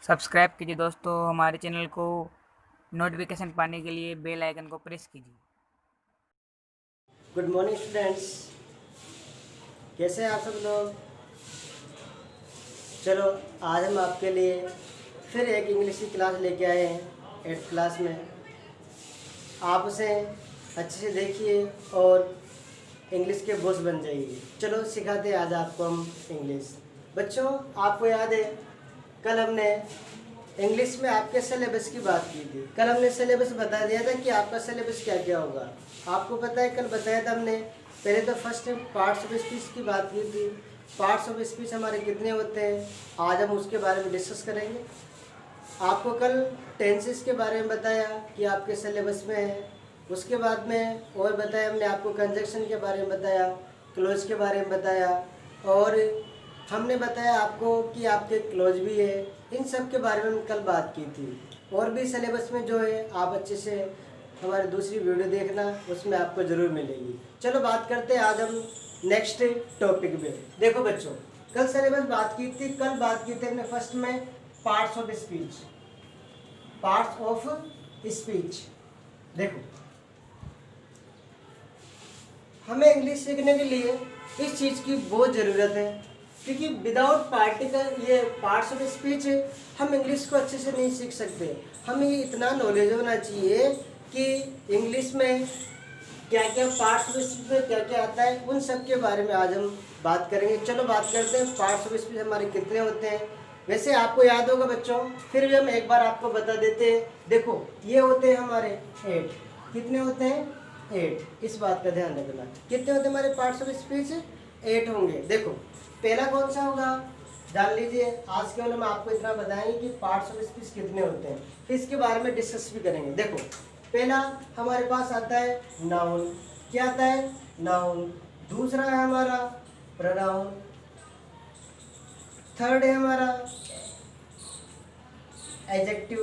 Subscribe कीजिए दोस्तों हमारे चैनल को। नोटिफिकेशन पाने के लिए बेल आइकन को प्रेस कीजिए। गुड मॉर्निंग स्टूडेंट्स, कैसे हैं आप सब लोग। चलो आज हम आपके लिए फिर एक इंग्लिश की क्लास लेके आए हैं 8th क्लास में। आप उसे अच्छे से देखिए और इंग्लिश के बॉस बन जाइए। चलो सिखाते हैं आज आपको हम इंग्लिश। बच्चों, आपको याद है कल हमने इंग्लिश में आपके सिलेबस की बात की थी। कल हमने सिलेबस बता दिया था कि आपका सिलेबस क्या क्या होगा। आपको पता है कल बताया था हमने, पहले तो फर्स्ट पार्ट्स ऑफ स्पीच की बात की थी। पार्ट्स ऑफ स्पीच हमारे कितने होते हैं, आज हम उसके बारे में डिस्कस करेंगे। आपको कल टेंसेस के बारे में बताया कि आपके सिलेबस में है। उसके बाद में और बताया हमने आपको कंजक्शन के बारे में बताया, क्लोज के बारे में बताया, और हमने बताया आपको कि आपके क्लोज भी है। इन सब के बारे में हम कल बात की थी। और भी सिलेबस में जो है आप अच्छे से हमारी दूसरी वीडियो देखना, उसमें आपको ज़रूर मिलेगी। चलो बात करते हैं आज हम नेक्स्ट टॉपिक में। देखो बच्चों, कल सिलेबस बात की थी, कल बात की थी हमने फर्स्ट में parts of speech. Parts of speech, देखो हमें इंग्लिश सीखने के लिए इस चीज़ की बहुत ज़रूरत है, क्योंकि विदाउट पार्टिकल ये पार्ट्स ऑफ स्पीच हम इंग्लिश को अच्छे से नहीं सीख सकते। हमें ये इतना नॉलेज होना चाहिए कि इंग्लिश में क्या क्या पार्ट्स ऑफ स्पीच में क्या क्या आता है, उन सब के बारे में आज हम बात करेंगे। चलो बात करते हैं पार्ट्स ऑफ स्पीच हमारे कितने होते हैं। वैसे आपको याद होगा बच्चों, फिर भी हम एक बार आपको बता देते हैं। देखो ये होते हैं हमारे 8। कितने होते हैं? 8। इस बात का ध्यान रखना। कितने होते हैं हमारे पार्ट्स ऑफ स्पीच? 8 होंगे। देखो पहला कौन सा होगा, जान लीजिए। आज केवल हम आपको इतना बताएंगे कि पार्ट्स ऑफ स्पीच कितने होते हैं, फिर इसके बारे में डिस्कस भी करेंगे। देखो पहला हमारे पास आता है नाउन। क्या आता है? नाउन। दूसरा है हमारा प्रोनाउन। थर्ड है हमारा एडजेक्टिव।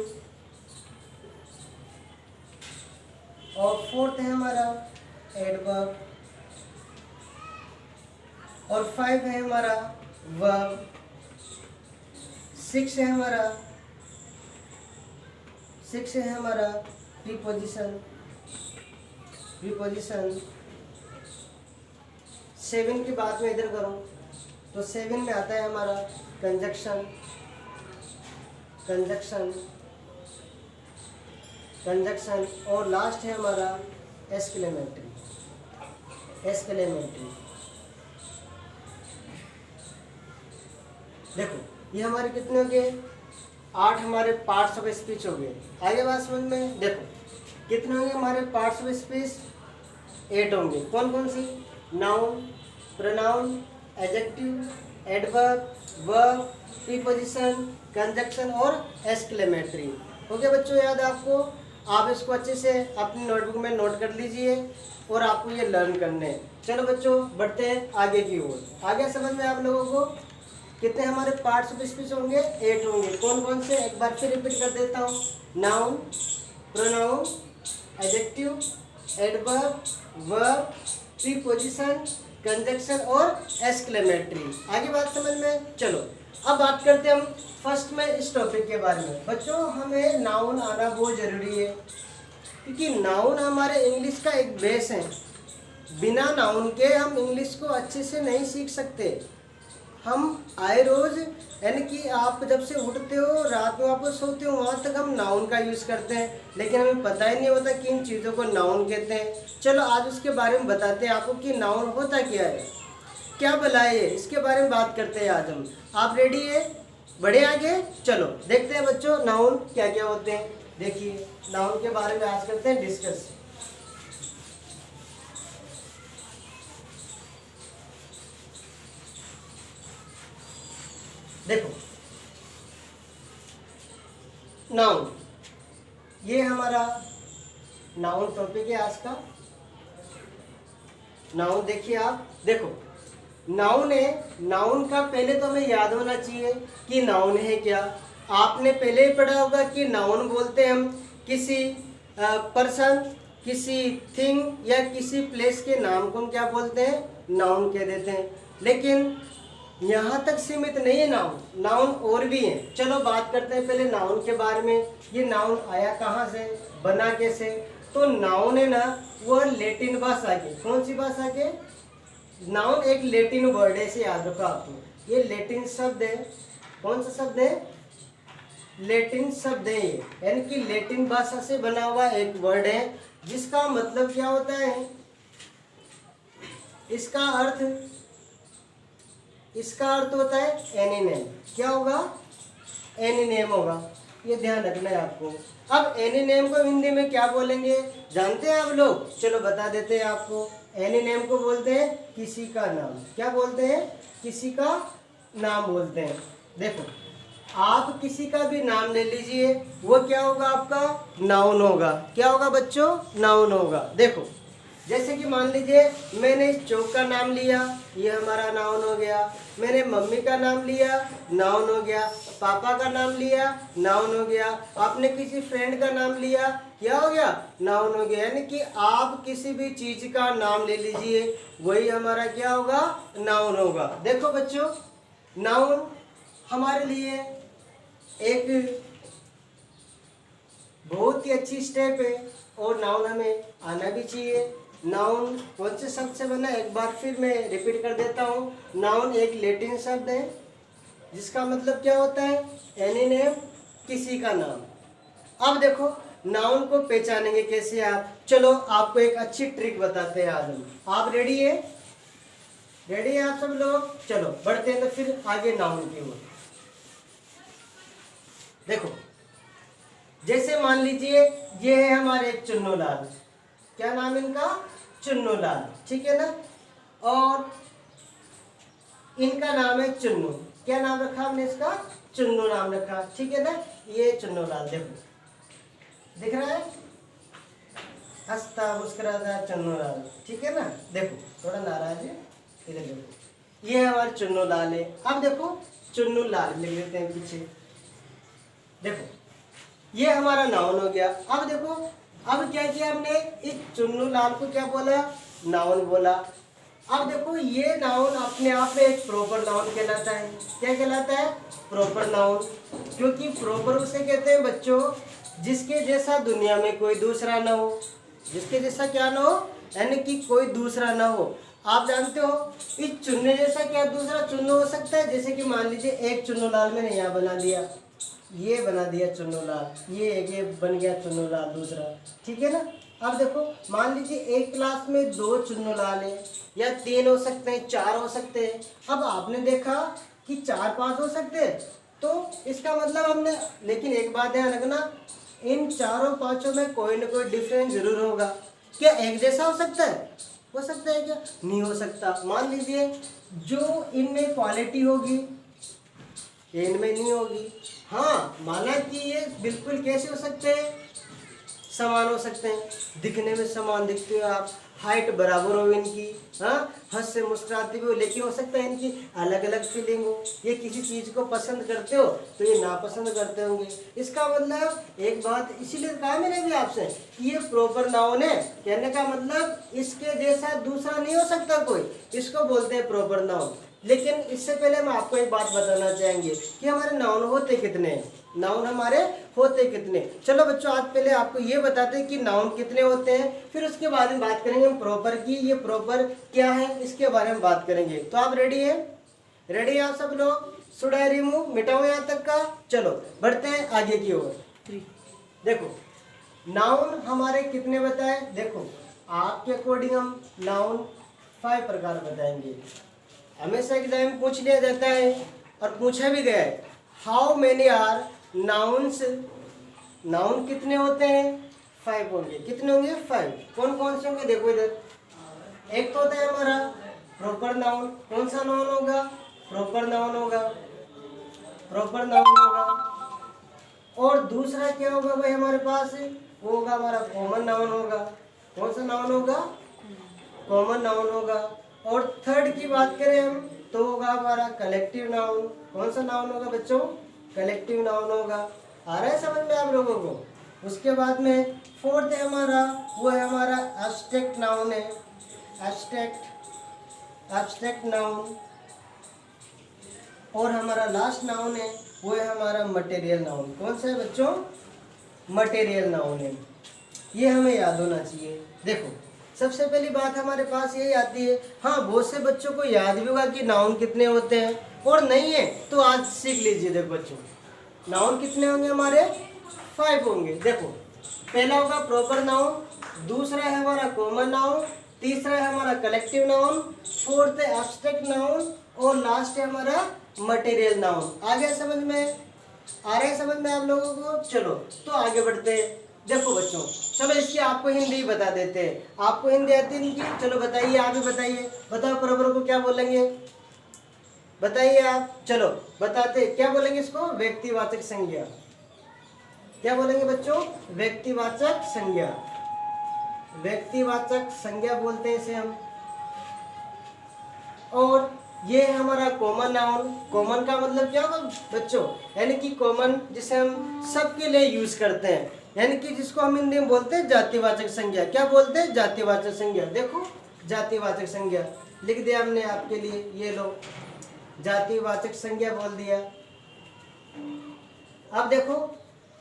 और फोर्थ है हमारा एडवर्ब। और 5 है हमारा वर्ब। 6 है हमारा प्रीपोजिशन। 7 की बात में इधर करूं तो 7 में आता है हमारा कंजक्शन। और लास्ट है हमारा एक्सक्लेमेटरी। देखो ये हमारे कितने हो गए? 8 हमारे पार्ट्स ऑफ स्पीच हो गए। आगे बात समझ में। देखो कितने होंगे हमारे पार्ट्स ऑफ स्पीच? 8 होंगे। कौन कौन सी? Noun, pronoun, adjective, adverb, verb, preposition, conjunction और एक्सक्लेमेटरी। हो गया बच्चों याद आपको? आप इसको अच्छे से अपनी नोटबुक में नोट कर लीजिए और आपको ये लर्न करने हैं। चलो बच्चों बढ़ते हैं आगे की ओर। आगे समझ में आप लोगों को कितने हमारे पार्ट्स ऑफ स्पीच होंगे? 8 होंगे। कौन कौन से? एक बार फिर रिपीट कर देता हूँ। Noun, pronoun, adjective, adverb, verb, preposition, conjunction और एक्सक्लेमेटरी। आगे बात समझ में। चलो अब बात करते हैं हम फर्स्ट में इस टॉपिक के बारे में। बच्चों हमें नाउन आना बहुत ज़रूरी है, क्योंकि नाउन हमारे इंग्लिश का एक बेस है। बिना नाउन के हम इंग्लिश को अच्छे से नहीं सीख सकते। हम आए रोज़, यानी कि आप जब से उठते हो रात में वापस सोते हो, वहाँ तक हम नाउन का यूज़ करते हैं, लेकिन हमें पता ही नहीं होता कि इन चीज़ों को नाउन कहते हैं। चलो आज उसके बारे में बताते हैं आपको कि नाउन होता क्या है, क्या भला है, इसके बारे में बात करते हैं आज हम। आप रेडी है? बढ़े आगे। चलो देखते हैं बच्चों नाउन क्या क्या होते हैं। देखिए नाउन के बारे में आज करते हैं डिस्कस। देखो नाउन, ये हमारा नाउन टॉपिक है आज का। नाउन देखिए आप, देखो नाउन है। नाउन का पहले तो हमें याद होना चाहिए कि नाउन है क्या। आपने पहले ही पढ़ा होगा कि नाउन बोलते हैं हम किसी पर्सन, किसी थिंग या किसी प्लेस के नाम को हम क्या बोलते हैं? नाउन कह देते हैं। लेकिन यहाँ तक सीमित नहीं है नाउन, नाउन और भी हैं। चलो बात करते हैं पहले नाउन के बारे में। ये नाउन आया कहाँ से, बना कैसे? तो नाउन है ना, वो लेटिन भाषा के, कौन सी भाषा के? नाउन एक लेटिन वर्ड है, इसे याद रखो आपको। ये लेटिन शब्द है। कौन सा शब्द है? लेटिन शब्द है ये, यानी कि लेटिन भाषा से बना हुआ एक वर्ड है, जिसका मतलब क्या होता है? इसका अर्थ होता है एनीनेम। क्या होगा? एनीनेम होगा। ये ध्यान रखना है आपको। अब एनीनेम को हिंदी में क्या बोलेंगे, जानते हैं आप लोग? चलो बता देते हैं आपको। एनीनेम को बोलते हैं किसी का नाम। क्या बोलते हैं? किसी का नाम बोलते हैं। देखो, आप किसी का भी नाम ले लीजिए, वो क्या होगा? आपका नाउन होगा। क्या होगा बच्चों? नाउन होगा। देखो, जैसे कि मान लीजिए मैंने इस चौक का नाम लिया, ये हमारा नाउन हो गया। मैंने मम्मी का नाम लिया, नाउन हो गया। पापा का नाम लिया, नाउन हो गया। आपने किसी फ्रेंड का नाम लिया, क्या हो गया? नाउन हो गया। यानी कि आप किसी भी चीज का नाम ले लीजिए, वही हमारा क्या होगा? नाउन होगा। देखो बच्चों, नाउन हमारे लिए एक बहुत ही अच्छी स्टेप है, और नाउन हमें आना भी चाहिए। नाउन कौन से शब्द से बना है? एक बार फिर मैं रिपीट कर देता हूँ। नाउन एक लैटिन शब्द है, जिसका मतलब क्या होता है? एनी नेम, किसी का नाम। अब देखो, नाउन को पहचानेंगे कैसे आप? चलो आपको एक अच्छी ट्रिक बताते हैं आज हम। आप रेडी है? रेडी है आप सब लोग? चलो बढ़ते हैं तो फिर आगे नाउन की ओर। देखो, जैसे मान लीजिए ये है हमारे चुन्नू लाल। क्या नाम है इनका? चुन्नू लाल, ठीक है ना? और इनका नाम है चुन्नू। क्या नाम रखा हमने इसका? चुन्नू नाम रखा, ठीक है ना? ये चुन्नू लाल, देखो दिख रहा है, हंसता मुस्कुराता चुन्नू लाल, ठीक है ना? देखो थोड़ा नाराज है, इधर देखो, ये हमारे चुन्नू लाल है। अब देखो चुन्नू लाल लिख लेते हैं पीछे। देखो ये हमारा नाउन हो गया। अब देखो, अब क्या किया हमने? इस चुन्नू लाल को क्या बोला? नाउन बोला। अब देखो, ये नाउन अपने आप में एक प्रॉपर नाउन कहलाता है। क्या कहलाता है? Proper noun. क्योंकि प्रॉपर उसे कहते हैं बच्चों, जिसके जैसा दुनिया में कोई दूसरा ना हो। जिसके जैसा क्या ना हो? यानी कि कोई दूसरा ना हो। आप जानते हो इस चुन्ने जैसा क्या दूसरा चुन्नू हो सकता है? जैसे कि मान लीजिए एक चुन्नू लाल मैंने यहाँ बना दिया, ये बना दिया चुन्नू लाल, ये बन गया चुन्नू लाल दूसरा, ठीक है ना? अब देखो, मान लीजिए एक क्लास में 2 चुन्नू लाल है, या 3 हो सकते हैं, 4 हो सकते हैं। अब आपने देखा कि 4-5 हो सकते हैं, तो इसका मतलब हमने, लेकिन एक बात ध्यान रखना, इन चारों पांचों में कोई ना कोई डिफरेंस जरूर होगा। क्या एक जैसा हो सकता है? हो सकता है क्या? नहीं हो सकता। मान लीजिए जो इनमें क्वालिटी होगी ये इनमें नहीं होगी। हाँ, माना कि ये बिल्कुल कैसे हो सकते हैं? समान हो सकते हैं। दिखने में समान दिखते हो आप, हाइट बराबर हो इनकी, हाँ, हंस से मुस्कुराते भी हो, लेकिन हो सकता है इनकी अलग अलग फीलिंग हो। ये किसी चीज को पसंद करते हो तो ये नापसंद करते होंगे। इसका मतलब एक बात इसीलिए कहा मैंने भी आपसे कि ये प्रॉपर नाउन है। कहने का मतलब इसके जैसा दूसरा नहीं हो सकता कोई, इसको बोलते हैं प्रॉपर नाउन। लेकिन इससे पहले हम आपको एक बात बताना चाहेंगे कि हमारे नाउन होते कितने हैं। नाउन हमारे होते कितने? चलो बच्चों, आज पहले आपको ये बताते हैं कि नाउन कितने होते हैं, फिर उसके बाद में बात करेंगे हम प्रॉपर की। ये प्रॉपर क्या है इसके बारे में बात करेंगे। तो आप रेडी हैं? रेडी हैं आप सब लोग? शुड आई रिमूव, मिटाओ यहाँ तक का। चलो बढ़ते हैं आगे की ओर। देखो नाउन हमारे कितने बताए? देखो आपके अकॉर्डिंग हम नाउन 5 प्रकार बताएंगे। हमेशा एग्जाम में पूछ लिया जाता है और पूछा भी गया है, how many are nouns? Noun कितने होते हैं? 5 होंगे। कितने होंगे? 5। कौन कौन से होंगे? देखो इधर, एक तो होता है हमारा प्रॉपर नाउन। कौन सा नाउन होगा? प्रॉपर नाउन होगा, प्रॉपर नाउन होगा। और दूसरा क्या होगा भाई हमारे पास? वो होगा हमारा कॉमन नाउन होगा। कौन सा नाउन होगा? कॉमन नाउन होगा। और थर्ड की बात करें हम तो होगा हमारा कलेक्टिव नाउन। कौन सा नाउन होगा बच्चों? कलेक्टिव नाउन होगा। आ रहा है समझ में आप लोगों को? उसके बाद में फोर्थ है हमारा, वो है हमारा एब्स्ट्रैक्ट नाउन है। Abstract noun. और हमारा लास्ट नाउन है वो है हमारा मटेरियल नाउन। कौन सा है बच्चों? मटेरियल नाउन है। ये हमें याद होना चाहिए। देखो सबसे पहली बात हमारे पास यही आती है, हाँ बहुत से बच्चों को याद भी होगा कि नाउन कितने होते हैं, और नहीं है तो आज सीख लीजिए। देखो बच्चों नाउन कितने होंगे हमारे? 5 होंगे। देखो पहला होगा प्रॉपर नाउन, दूसरा है हमारा कॉमन नाउन, तीसरा है हमारा कलेक्टिव नाउन, फोर्थ है एब्स्ट्रैक्ट नाउन, और लास्ट है हमारा मटेरियल नाउन। आ गया समझ में? आ रहा है समझ में आप लोगों को? चलो तो आगे बढ़ते हैं। देखो बच्चों चलो इसकी आपको हिंदी बता देते हैं। आपको हिंदी आती नहीं की? चलो बताइए, आप ही बताइए। बताओ प्रॉपर को क्या बोलेंगे? बताइए आप। चलो बताते क्या बोलेंगे इसको? व्यक्तिवाचक संज्ञा। क्या बोलेंगे बच्चों? व्यक्तिवाचक संज्ञा। व्यक्तिवाचक संज्ञा बोलते हैं इसे हम। और ये है हमारा कॉमन नाउन। कॉमन का मतलब क्या होगा बच्चों? यानी कि कॉमन जिसे हम सबके लिए यूज करते हैं, यानी कि जिसको हम हिंदी में बोलते हैं जातिवाचक संज्ञा। क्या बोलते हैं? जातिवाचक संज्ञा। देखो जातिवाचक संज्ञा लिख दिया हमने आपके लिए, ये लो जातिवाचक संज्ञा बोल दिया। अब देखो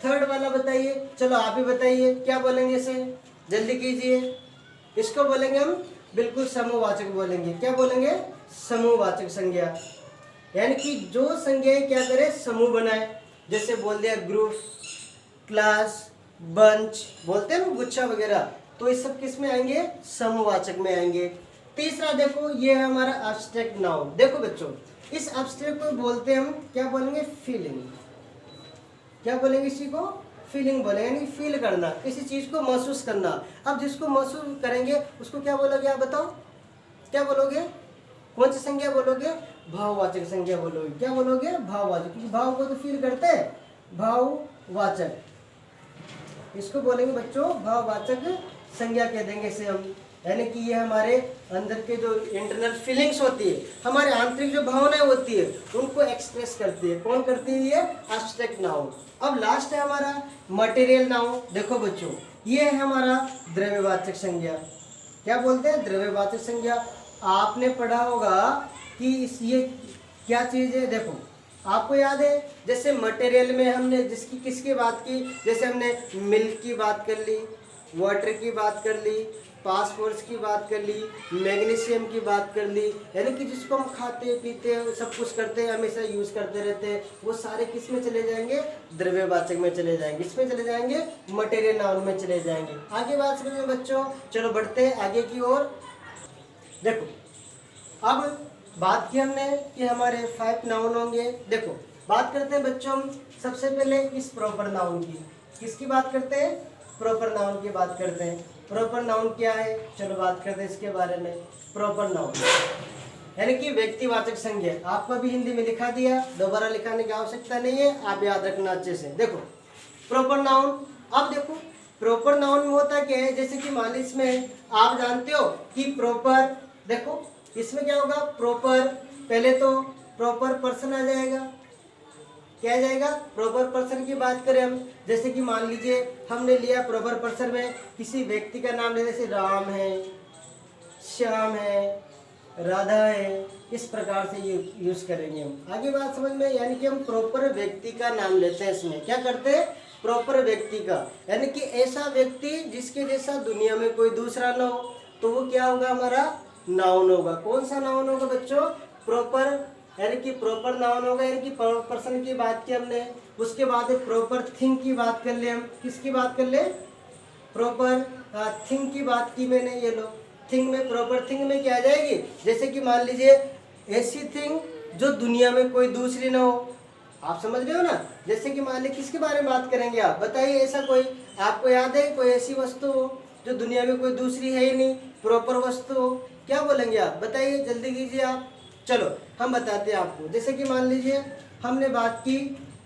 थर्ड वाला बताइए। चलो आप ही बताइए क्या बोलेंगे इसे, जल्दी कीजिए। इसको बोलेंगे हम बिल्कुल समूहवाचक बोलेंगे। क्या बोलेंगे? समूहवाचक संज्ञा। यानी कि जो संज्ञाएं क्या करे? समूह बनाए। जैसे बोल दिया ग्रुप, क्लास, बंच, बोलते हैं ना गुच्छा वगैरह, तो ये सब किस में आएंगे? समूहवाचक में आएंगे। तीसरा देखो ये है हमारा एब्स्ट्रैक्ट नाउन। देखो बच्चों इस एब्स्ट्रैक्ट को बोलते हैं हम क्या बोलेंगे? फीलिंग। क्या बोलेंगे इसी को? फीलिंग बोलेंगे, यानी फील करना, किसी चीज को महसूस करना। अब जिसको महसूस करेंगे उसको क्या बोलोगे आप बताओ? क्या बोलोगे? कौन सी संज्ञा बोलोगे? भाववाचक संज्ञा बोलोगे। क्या बोलोगे? भाववाचक, क्योंकि भाव को तो फील करते हैं। भाववाचक इसको बोलेंगे बच्चों, भाववाचक संज्ञा कह देंगे इसे हम। यानी कि ये हमारे अंदर के जो इंटरनल फीलिंग्स होती है, हमारे आंतरिक जो भावनाएं होती है उनको एक्सप्रेस करती है। कौन करती है? ये एब्स्ट्रैक्ट नाउन। अब लास्ट है हमारा मटेरियल नाउन। देखो बच्चों ये है हमारा द्रव्यवाचक संज्ञा। क्या बोलते हैं? द्रव्यवाचक संज्ञा। आपने पढ़ा होगा कि ये क्या चीज है। देखो आपको याद है जैसे मटेरियल में हमने जिसकी किसकी बात की? जैसे हमने मिल्क की बात कर ली, वाटर की बात कर ली, फास्फोरस की बात कर ली, मैग्नीशियम की बात कर ली, यानी कि जिसको हम खाते पीते हैं सब कुछ करते हैं, हमेशा यूज करते रहते हैं, वो सारे किस में चले जाएंगे? द्रव्यवाचक में चले जाएंगे। इसमें चले जाएंगे मटेरियल नाउन में चले जाएंगे। आगे बात समझ में बच्चों? चलो बढ़ते हैं आगे की ओर। देखो अब बात की हमने कि हमारे 5 नाउन होंगे। देखो बात करते हैं बच्चों हम सबसे पहले इस प्रॉपर नाउन की। किसकी बात करते हैं? प्रॉपर नाउन की बात करते हैं। प्रॉपर नाउन क्या है? चलो बात करते हैं इसके बारे में। प्रॉपर नाउन यानी कि व्यक्तिवाचक संज्ञा। आपको भी हिंदी में लिखा दिया, दोबारा लिखाने की आवश्यकता नहीं है, आप याद रखना अच्छे से। देखो प्रॉपर नाउन। अब देखो प्रॉपर नाउन में होता क्या है? जैसे कि मान लीजिए इसमें आप जानते हो कि प्रॉपर, देखो इसमें क्या होगा? प्रॉपर पहले तो प्रॉपर पर्सन आ जाएगा। क्या आ जाएगा? प्रॉपर पर्सन की बात करें हम, जैसे कि मान लीजिए हमने लिया प्रॉपर पर्सन में किसी व्यक्ति का नाम ले, जैसे राम है, श्याम है, राधा है, इस प्रकार से ये यूज करेंगे हम। आगे बात समझ में? यानी कि हम प्रॉपर व्यक्ति का नाम लेते हैं इसमें। क्या करते हैं? प्रॉपर व्यक्ति का, यानी कि ऐसा व्यक्ति जिसके जैसा दुनिया में कोई दूसरा ना हो, तो वो क्या होगा? हमारा नाउन होगा। कौन सा नाउन होगा बच्चों? प्रॉपर, यानी कि प्रॉपर नाउन होगा। यानी कि पर्सन की बात की हमने, उसके बाद प्रॉपर थिंग की बात कर ले हम। किसकी बात कर ले? प्रॉपर थिंग की बात की मैंने, ये लो थिंग में, प्रॉपर थिंग में क्या आ जाएगी? जैसे कि मान लीजिए ऐसी थिंग जो दुनिया में कोई दूसरी ना हो। आप समझ रहे हो ना? जैसे कि मान लीजिए किसके बारे में बात करेंगे आप बताइए? ऐसा कोई आपको याद है कोई ऐसी वस्तु हो जो दुनिया में कोई दूसरी है ही नहीं, प्रॉपर वस्तु हो? क्या बोलेंगे आप बताइए? जल्दी कीजिए आप। चलो हम बताते हैं आपको। जैसे कि मान लीजिए हमने बात की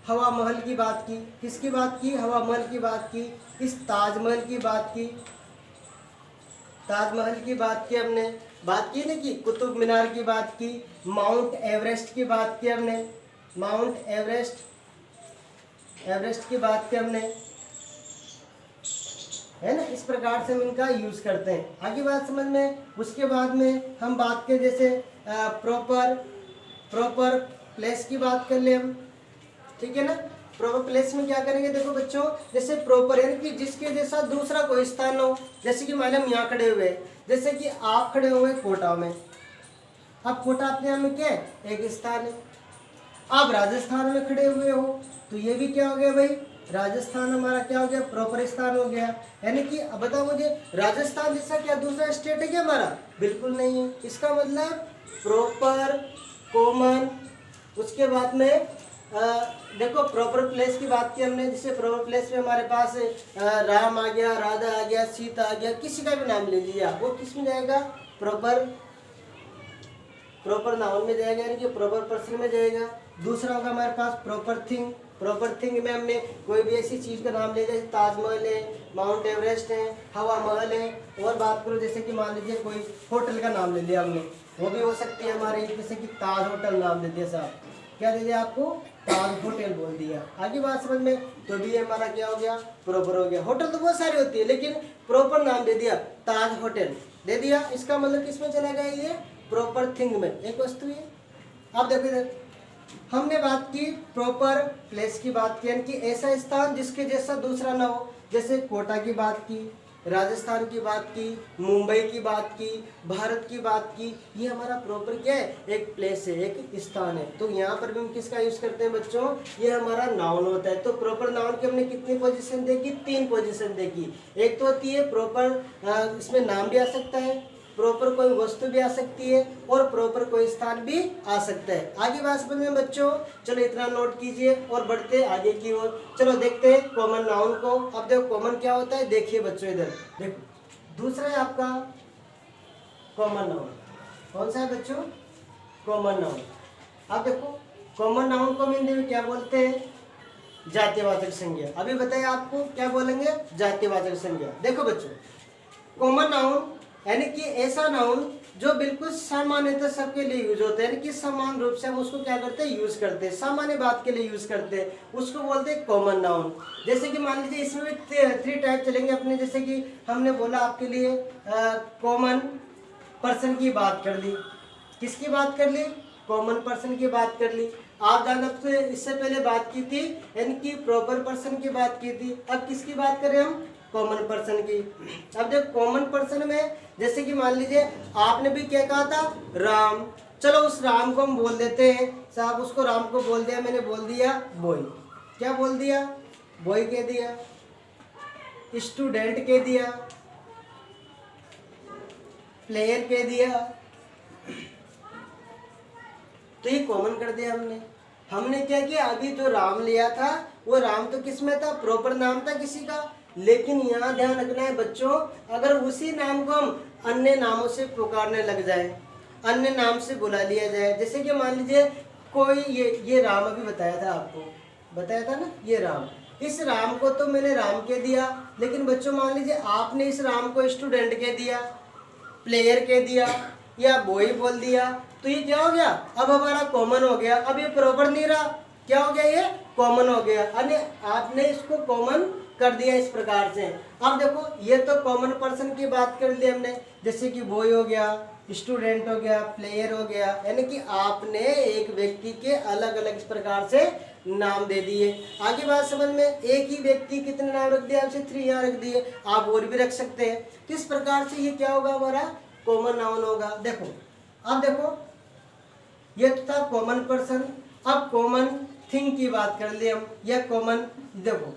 हवा महल की बात की। किसकी बात की? हवा महल की बात की। इस ताजमहल की बात की, ताजमहल की बात की हमने, बात की ना कि कुतुब मीनार की बात की, माउंट एवरेस्ट की बात की हमने, माउंट एवरेस्ट, एवरेस्ट की बात की हमने, है ना? इस प्रकार से हम इनका यूज करते हैं। आगे बात समझ में? उसके बाद में हम बात करें जैसे प्रॉपर, प्रॉपर प्लेस की बात कर ले हम, ठीक है ना। प्रॉपर प्लेस में क्या करेंगे, देखो बच्चों, जैसे प्रॉपर यानी कि जिसके जैसा दूसरा कोई स्थान हो, जैसे कि मान लो हम यहाँ खड़े हुए हैं, जैसे कि आप खड़े हुए कोटा में, अब कोटा अपने आप में क्या है, एक स्थान है। आप राजस्थान में खड़े हुए हो तो ये भी क्या हो गया भाई, राजस्थान हमारा क्या हो गया, प्रॉपर स्थान हो गया। यानी कि अब बताओ मुझे, राजस्थान जैसा क्या दूसरा स्टेट है क्या हमारा, बिल्कुल नहीं है। इसका मतलब प्रॉपर, कॉमन, उसके बाद में देखो प्रॉपर प्लेस की बात की हमने, जैसे प्रॉपर प्लेस में हमारे पास राम आ गया, राधा आ गया, सीता आ गया, किसी का भी नाम ले लिया, वो किस में जाएगा, प्रॉपर नाउन में जाएगा, यानी कि प्रॉपर पर्सन में जाएगा। दूसरा होगा हमारे पास प्रॉपर थिंग। प्रॉपर थिंग में हमने कोई भी ऐसी चीज़ का नाम ले, जैसे ताजमहल है, माउंट एवरेस्ट है, हवा महल है। और बात करो जैसे कि मान लीजिए कोई होटल का नाम ले लिया हमने, वो भी हो सकती है हमारे, जैसे कि ताज होटल नाम दे दिया साहब, क्या दे दिया आपको, ताज होटल बोल दिया। आगे बात समझ में, तो भी हमारा क्या हो गया, प्रॉपर हो गया। होटल तो बहुत सारी होती है, लेकिन प्रॉपर नाम दे दिया, ताज होटल दे दिया, इसका मतलब किस में चला गया, ये प्रॉपर थिंग में, एक वस्तु है। अब देखो इधर हमने बात की प्रॉपर प्लेस की बात की, यानी कि ऐसा स्थान जिसके जैसा दूसरा ना हो। जैसे कोटा की बात की, राजस्थान की बात की, मुंबई की बात की, भारत की बात की, ये हमारा प्रॉपर क्या है, एक प्लेस है, एक स्थान है। तो यहाँ पर भी हम किसका यूज करते हैं बच्चों, ये हमारा नाउन होता है। तो प्रॉपर नाउन की हमने कितनी पोजीशन देखी, 3 पोजीशन देखी। एक तो होती है प्रॉपर, इसमें नाम भी आ सकता है, प्रॉपर कोई वस्तु भी आ सकती है, और प्रॉपर कोई स्थान भी आ सकता है। आगे बात समझ में बच्चों, चलो इतना नोट कीजिए और बढ़ते आगे की ओर। चलो देखते हैं कॉमन नाउन को। अब देखो कॉमन क्या होता है, देखिए बच्चों इधर देखो, दूसरा है आपका कॉमन नाउन। कौन सा है बच्चों, कॉमन नाउन। अब देखो कॉमन नाउन को हिंदी में क्या बोलते हैं, जातिवाचक संज्ञा। अभी बताइए आपको क्या बोलेंगे, जातिवाचक संज्ञा। देखो बच्चों, कॉमन नाउन यानी कि ऐसा नाउन जो बिल्कुल सामान्यतः सबके लिए यूज होता है, यानी कि समान रूप से हम उसको क्या करते हैं, यूज करते हैं, सामान्य बात के लिए यूज करते हैं, उसको बोलते हैं कॉमन नाउन। जैसे कि मान लीजिए इसमें भी 3 टाइप चलेंगे अपने, जैसे कि हमने बोला आपके लिए कॉमन पर्सन की बात कर ली, किसकी बात कर ली, कॉमन पर्सन की बात कर ली। आप जानते तो इससे पहले बात की थी, यानी कि प्रॉपर पर्सन की बात की थी। अब किसकी बात करें हम, कॉमन पर्सन की। अब देखो कॉमन पर्सन में जैसे कि मान लीजिए आपने भी क्या कहा था, राम, चलो उस राम को हम बोल देते हैं साहब, उसको राम को बोल दिया, मैंने बोल दिया बॉय, क्या बोल दिया, बॉय कह दिया, स्टूडेंट कह दिया, प्लेयर कह दिया, तो ये कॉमन कर दिया हमने क्या किया, अभी जो राम लिया था वो राम तो किस में था, प्रॉपर नाम था किसी का। लेकिन यहाँ ध्यान रखना है बच्चों, अगर उसी नाम को हम अन्य नामों से पुकारने लग जाए, अन्य नाम से बुला लिया जाए, जैसे कि मान लीजिए कोई ये राम अभी बताया था आपको, बताया था ना, ये राम, इस राम को तो मैंने राम कह दिया, लेकिन बच्चों मान लीजिए आपने इस राम को स्टूडेंट कह दिया, प्लेयर कह दिया, या बॉय बोल दिया, तो ये क्या हो गया, अब हमारा कॉमन हो गया। अब ये प्रॉपर नहीं रहा, क्या हो गया, ये कॉमन हो गया, यानी आपने इसको कॉमन कर दिया इस प्रकार से। अब देखो ये तो कॉमन पर्सन की बात कर ली हमने, जैसे कि बॉय हो गया, स्टूडेंट हो गया, प्लेयर हो गया, यानी कि आपने एक व्यक्ति के अलग अलग इस प्रकार से नाम दे दिए। आगे बात समझ में, एक ही व्यक्ति कितने नाम रख दिए आपसे, 3 यहाँ रख दिए, आप और भी रख सकते हैं। किस प्रकार से ये क्या होगा, हमारा कॉमन नाउन होगा। देखो अब देखो ये तो था कॉमन पर्सन। अब कॉमन थिंग की बात कर ले हम, या कॉमन, देखो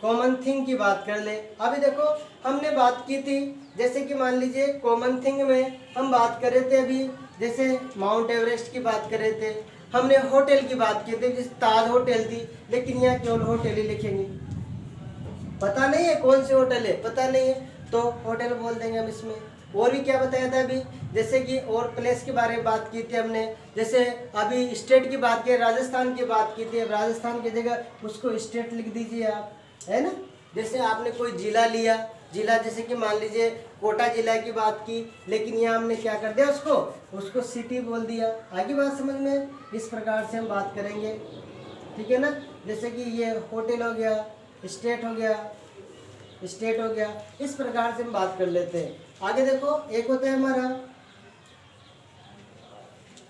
कॉमन थिंग की बात कर ले। अभी देखो हमने बात की थी, जैसे कि मान लीजिए कॉमन थिंग में हम बात कर रहे थे अभी, जैसे माउंट एवरेस्ट की बात कर रहे थे, हमने होटल की बात की थी, जैसे ताज होटल थी, लेकिन यहाँ केवल होटल ही लिखेंगे, पता नहीं है कौन सी होटल है, पता नहीं है, तो होटल बोल देंगे हम इसमें। और भी क्या बताया था अभी, जैसे कि और प्लेस के बारे में बात की थी हमने, जैसे अभी स्टेट की बात की, राजस्थान की बात की थी, अब राजस्थान की जगह उसको स्टेट लिख दीजिए आप, है ना। जैसे आपने कोई जिला लिया, जिला जैसे कि मान लीजिए कोटा जिला की बात की, लेकिन यहाँ हमने क्या कर दिया, उसको सिटी बोल दिया। आगे बात समझ में, इस प्रकार से हम बात करेंगे, ठीक है ना। जैसे कि ये होटल हो गया, स्टेट हो गया, स्टेट हो गया, इस प्रकार से हम बात कर लेते हैं। आगे देखो एक होता है हमारा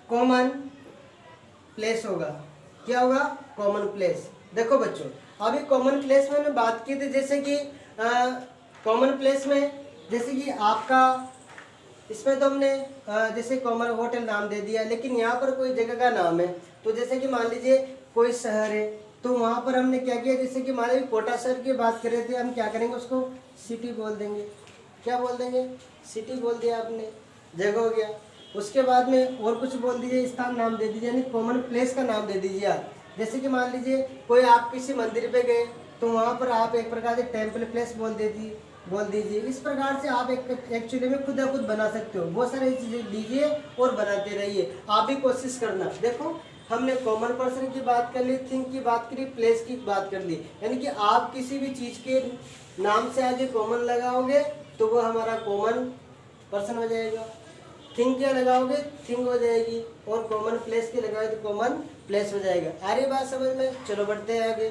कॉमन प्लेस होगा। क्या होगा? Common place. देखो बच्चों, अभी कॉमन प्लेस में हमने बात की थी, जैसे कि कॉमन प्लेस में जैसे कि आपका इसमें तो हमने जैसे कॉमन होटल नाम दे दिया, लेकिन यहाँ पर कोई जगह का नाम है। तो जैसे कि मान लीजिए कोई शहर है, तो वहाँ पर हमने क्या किया, जैसे कि मान लीजिए कोटा शहर की बात कर रहे थे, हम क्या करेंगे, उसको सिटी बोल देंगे। क्या बोल देंगे? सिटी बोल दिया आपने, जगह हो गया। उसके बाद में और कुछ बोल दीजिए, स्थान नाम दे दीजिए, यानी कॉमन प्लेस का नाम दे दीजिए आप। जैसे कि मान लीजिए कोई आप किसी मंदिर पे गए, तो वहाँ पर आप एक प्रकार से टेम्पल प्लेस बोल दीजिए। इस प्रकार से आप एक एक्चुअली में खुद खुद बना सकते हो। बहुत सारी चीज़ें दीजिए और बनाते रहिए, आप भी कोशिश करना। देखो, हमने कॉमन पर्सन की बात कर ली, थिंग की बात करी, प्लेस की बात कर ली, यानी कि आप किसी भी चीज़ के नाम से आगे कॉमन लगाओगे तो वो हमारा कॉमन पर्सन हो जाएगा। थिंग क्या लगाओगे? थिंग हो जाएगी। और कॉमन प्लेस के लगाओगे तो कॉमन प्लेस हो जाएगा। आ रही बात समझ में? चलो बढ़ते हैं आगे।